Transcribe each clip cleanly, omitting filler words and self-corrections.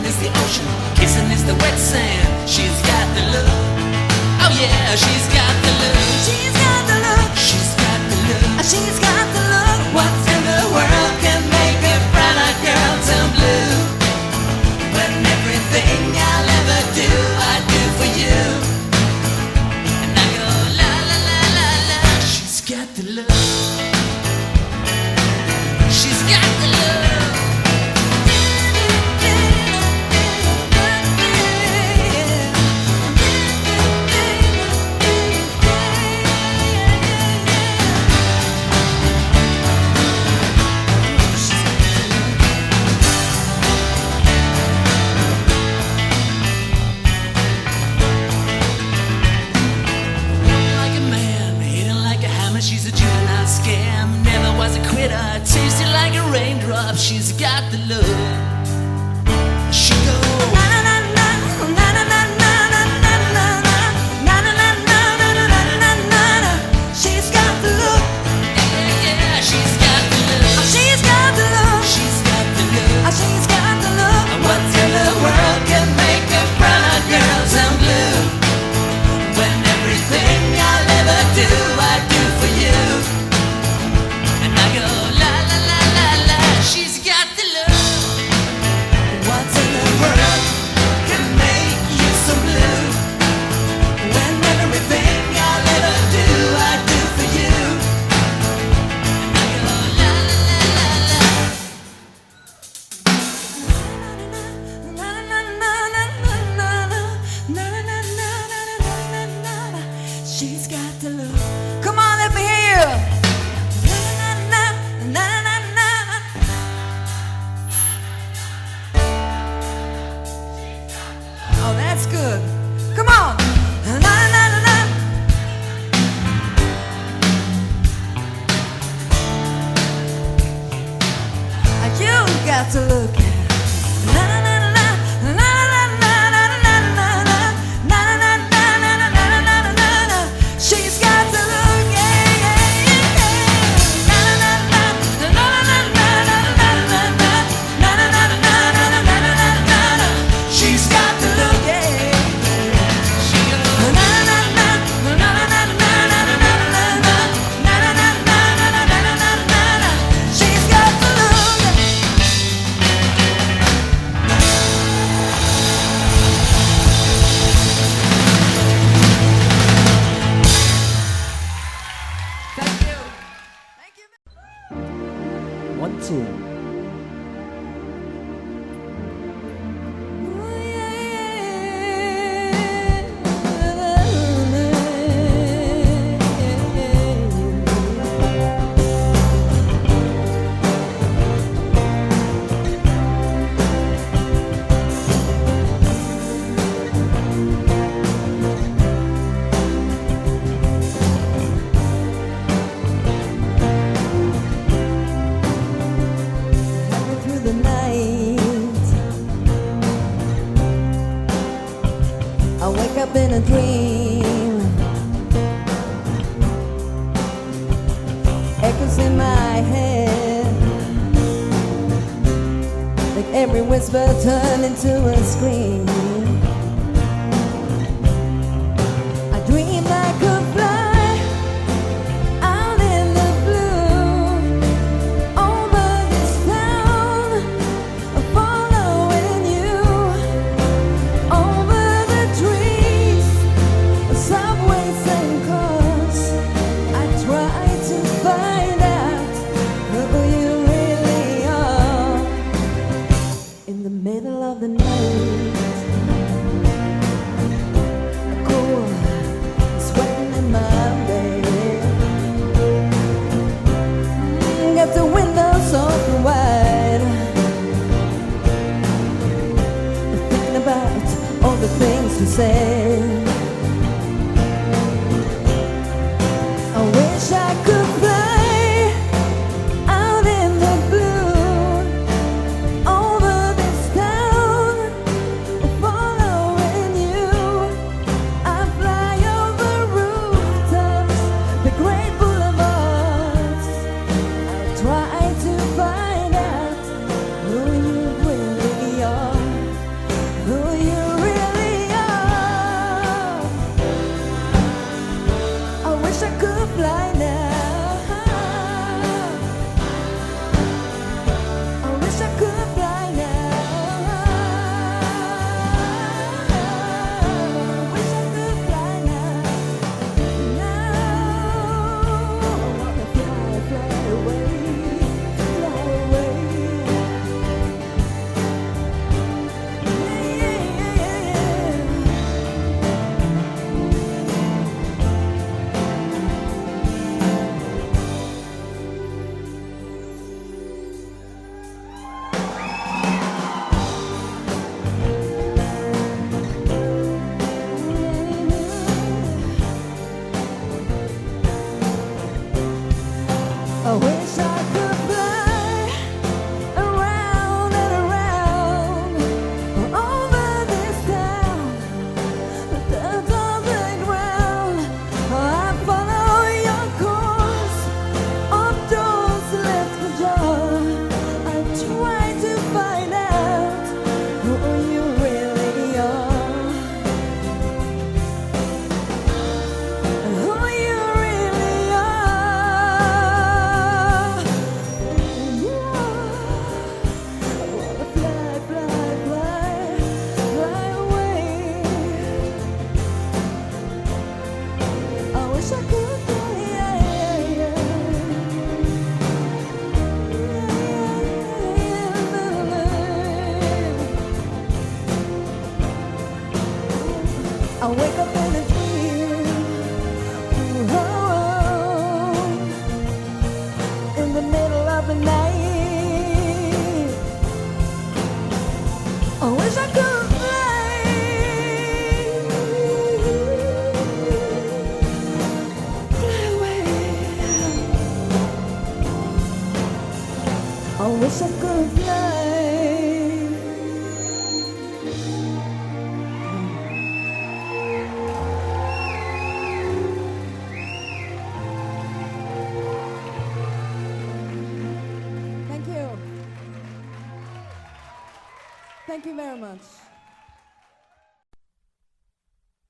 is the ocean, kissing is the wet sand. She's got the look. Oh yeah, she's got the look. She's got the look. She's got the look. She's got the look. What in the world can make a brown-eyed girl turn blue? When everything I'll ever do, I do for you. And I go la la la la la. She's got the look. She's got the look. She's a juvenile scam, never was a quitter, tasted like a raindrop. She's got the look. She goes na na na na na na na na na na na na na na na na. She's got the look. Yeah, yeah, she's got the look. She's got the look. She's got the look. She's got the look. What in the world can make a brown-eyed girl turn blue? When everything I'll ever do, I do for you. And I go la la la la la. She's got the look. What in the world can make you so blue? When everything I'll ever do, I do for you. And I go la la la la la. She's got the look. Come on, let me hear you. Oh, that's good. Come on. You got to look. She's got the look, yeah, yeah, yeah. She's got the look, yeah. She goes she's got the look. Thank you. Thank you. 1, 2. Through the night, I wake up in a dream. Echoes in my head, like every whisper turned into a scream. I dream I could fly out in the blue over this town, following you over the trees, subways and cars. I try to find out who you really are. In the middle of the night, cool, sweating I wish I could fly around and around over this town. That's all the ground. I follow your course of doors left ajar. I try to find out who you really are, who you really are. I wanna fly, fly, fly, fly away. I wish I could fly, I wake up in a dream, in the middle of the night. I wish I could fly, fly away. I wish I could fly. Thank you. Thank you very much.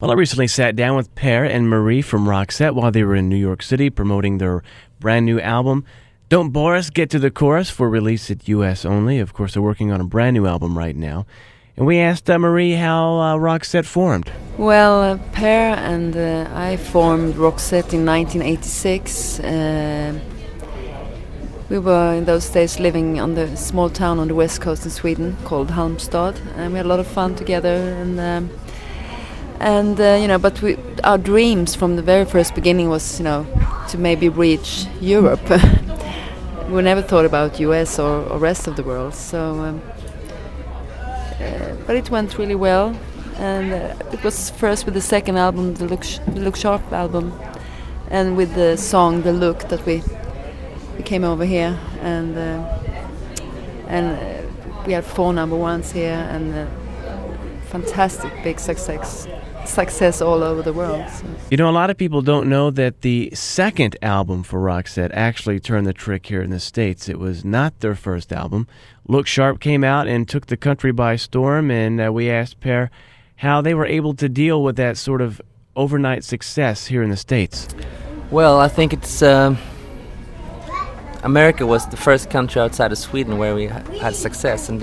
Well, I recently sat down with Per and Marie from Roxette while they were in New York City promoting their brand new album, Don't Bore Us, Get to the Chorus, for release at U.S. only. Of course, they're working on a brand new album right now. And we asked Marie how Roxette formed. Well, Per and I formed Roxette in 1986. We were in those days living on the small town on the west coast in Sweden called Halmstad, and we had a lot of fun together. But our dreams from the very first beginning was, to maybe reach Europe. We never thought about US or rest of the world. So, but it went really well, and it was first with the second album, the Look Sharp album, and with the song The Look that we came over here, and we had 4 number ones here, and fantastic big success all over the world. So. You know, a lot of people don't know that the second album for Roxette actually turned the trick here in the States. It was not their first album. Look Sharp came out and took the country by storm, and we asked Per how they were able to deal with that sort of overnight success here in the States. Well, I think it's America was the first country outside of Sweden where we had success, and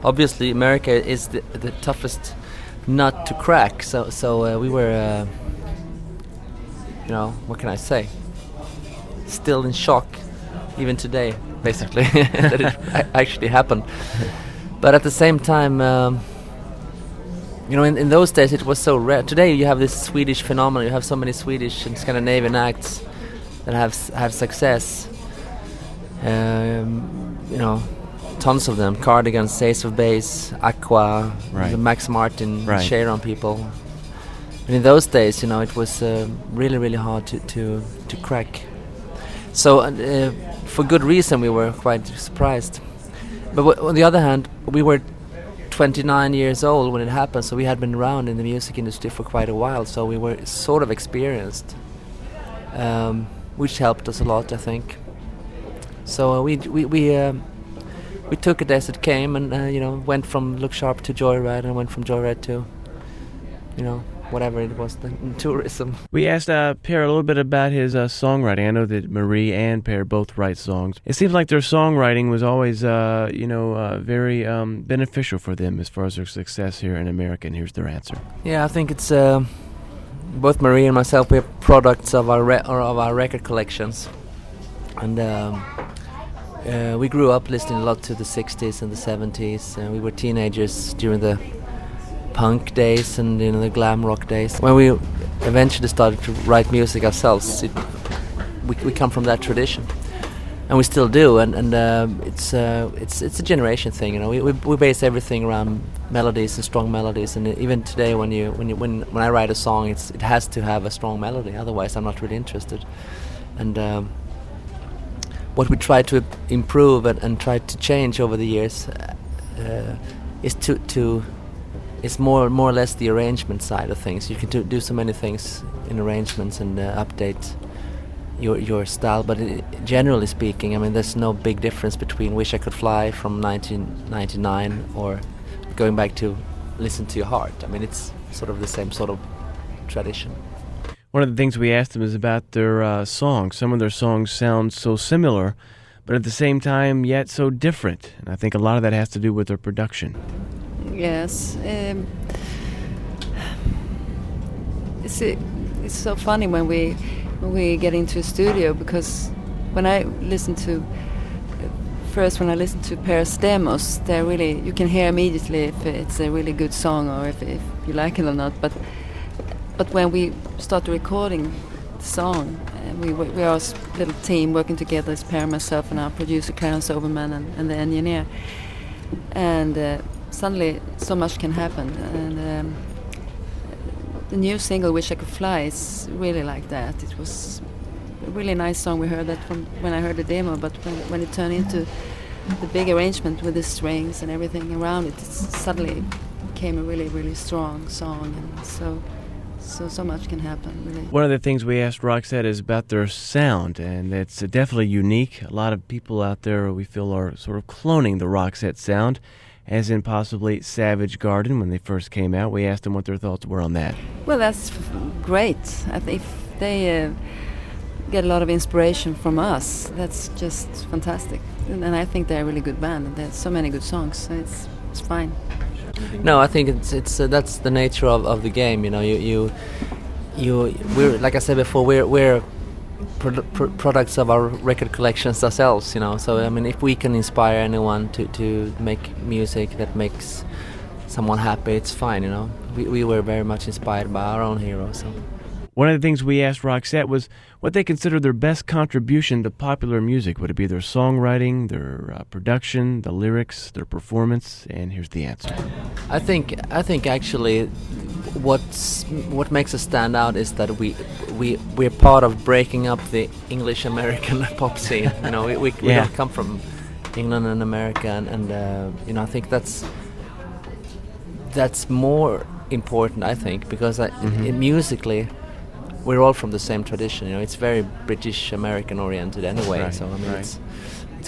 obviously America is the toughest nut to crack. So we were, what can I say? Still in shock, even today, basically, that it actually happened. But at the same time, in those days it was so rare. Today you have this Swedish phenomenon. You have so many Swedish and Scandinavian acts that have success. Tons of them. Cardigans, Ace of Base, Aqua, Right. the Max Martin, Right. Sharon people. And in those days, it was really, really hard to crack. So for good reason, we were quite surprised. But on the other hand, we were 29 years old when it happened, so we had been around in the music industry for quite a while, so we were sort of experienced, which helped us a lot, I think. So we took it as it came, and went from Look Sharp to Joyride, and went from Joyride to whatever it was, the tourism. We asked Per a little bit about his songwriting. I know that Marie and Per both write songs. It seems like their songwriting was always very beneficial for them as far as their success here in America, and here's their answer. Yeah, I think it's both Marie and myself. We are products of our record collections, and we grew up listening a lot to the 60s and the 70s. We were teenagers during the punk days and the glam rock days. When we eventually started to write music ourselves, we come from that tradition, and we still do. And it's a generation thing. We base everything around melodies and strong melodies. And even today, when I write a song, it has to have a strong melody. Otherwise, I'm not really interested. And what we try to improve and try to change over the years is to it's more or less the arrangement side of things. You can do so many things in arrangements and update your style, but generally speaking, I mean, there's no big difference between Wish I Could Fly from 1999 or going back to Listen to Your Heart. I mean, it's sort of the same sort of tradition. One of the things we asked them is about their songs. Some of their songs sound so similar, but at the same time, yet so different. And I think a lot of that has to do with their production. Yes. It's so funny when we get into a studio, because when I listen to Paris demos, they're really, you can hear immediately if it's a really good song or if you like it or not. But when we start recording the song, we are a little team working together as Per, myself, and our producer Clarence Overman and the engineer. And suddenly so much can happen. And the new single Wish I Could Fly is really like that. It was a really nice song. We heard that from when I heard the demo, but when it turned into the big arrangement with the strings and everything around it, it suddenly became a really, really strong song. And so much can happen, really. One of the things we asked Roxette is about their sound, and it's definitely unique. A lot of people out there, we feel, are sort of cloning the Roxette sound, as in possibly Savage Garden when they first came out. We asked them what their thoughts were on that. Well, that's great. I think they get a lot of inspiration from us. That's just fantastic. And I think they're a really good band, and there's so many good songs, so it's fine. No, I think it's that's the nature of the game. You know, we're, like I said before, we're products of our record collections ourselves. You know, so I mean, if we can inspire anyone to make music that makes someone happy, it's fine. You know, we were very much inspired by our own heroes. So. One of the things we asked Roxette was what they consider their best contribution to popular music. Would it be their songwriting, their production, the lyrics, their performance? And here's the answer. I think actually what makes us stand out is that we're part of breaking up the English American pop scene. You know, we don't come from England and America, and you know, I think that's more important. I think because musically, we're all from the same tradition. You know, it's very British American oriented anyway. Right, so I mean, it's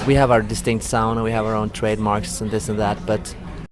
we have our distinct sound and we have our own trademarks and this and that, but